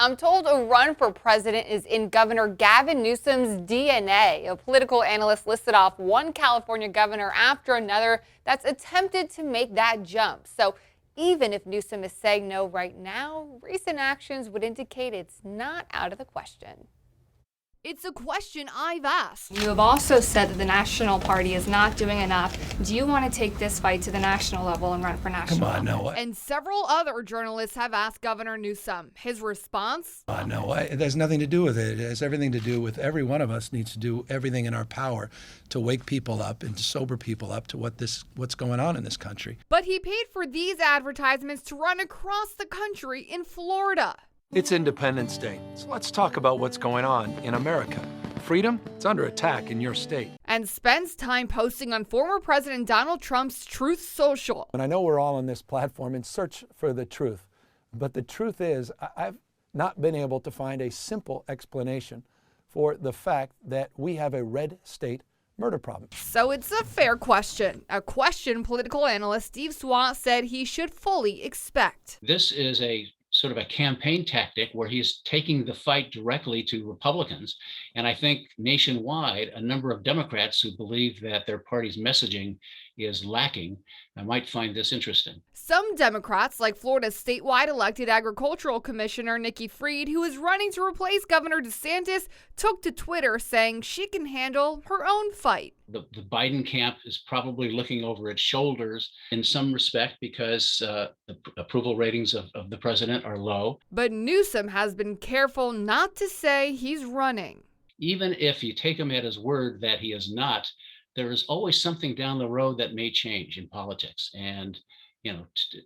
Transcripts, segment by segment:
I'm told a run for president is in Governor Gavin Newsom's DNA. A political analyst listed off one California governor after another that's attempted to make that jump. So even if Newsom is saying no right now, recent actions would indicate it's not out of the question. It's a question I've asked. You have also said that the National Party is not doing enough. Do you want to take this fight to the national level and run for national Come on, level? no. And several other journalists have asked Governor Newsom. His response? No, it has nothing to do with it. It has everything to do with every one of us needs to do everything in our power to wake people up and to sober people up to what's going on in this country. But he paid for these advertisements to run across the country in Florida. It's Independence Day, so let's talk about what's going on in America. Freedom, it's under attack in your state. And spends time posting on former President Donald Trump's Truth Social. And I know we're all on this platform in search for the truth, but the truth is I've not been able to find a simple explanation for the fact that we have a red state murder problem. So it's a fair question, a question political analyst Steve Swat said he should fully expect. This is a sort of a campaign tactic where he's taking the fight directly to Republicans. And I think nationwide, a number of Democrats who believe that their party's messaging is lacking might find this interesting. Some Democrats, like Florida's statewide elected agricultural commissioner Nikki Fried, who is running to replace Governor DeSantis, took to Twitter saying she can handle her own fight. The Biden camp is probably looking over its shoulders in some respect because the approval ratings of the president are low. But Newsom has been careful not to say he's running. Even if you take him at his word that he is not, there is always something down the road that may change in politics. And,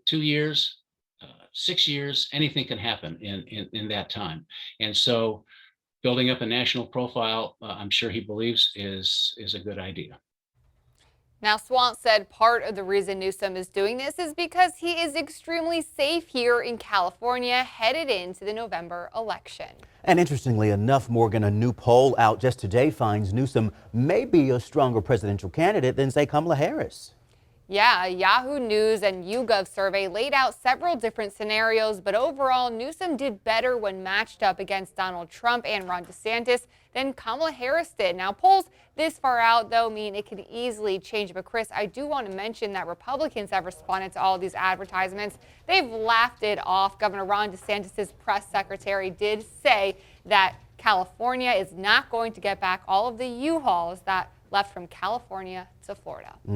2 years, 6 years, anything can happen in that time. And so building up a national profile, I'm sure he believes is a good idea. Now, Swant said part of the reason Newsom is doing this is because he is extremely safe here in California headed into the November election. And interestingly enough, Morgan, a new poll out just today finds Newsom may be a stronger presidential candidate than, say, Kamala Harris. Yeah, a Yahoo News and YouGov survey laid out several different scenarios, but overall, Newsom did better when matched up against Donald Trump and Ron DeSantis than Kamala Harris did. Now, polls this far out, though, mean it can easily change. But, Chris, I do want to mention that Republicans have responded to all of these advertisements. They've laughed it off. Governor Ron DeSantis' press secretary did say that California is not going to get back all of the U-Hauls that left from California to Florida.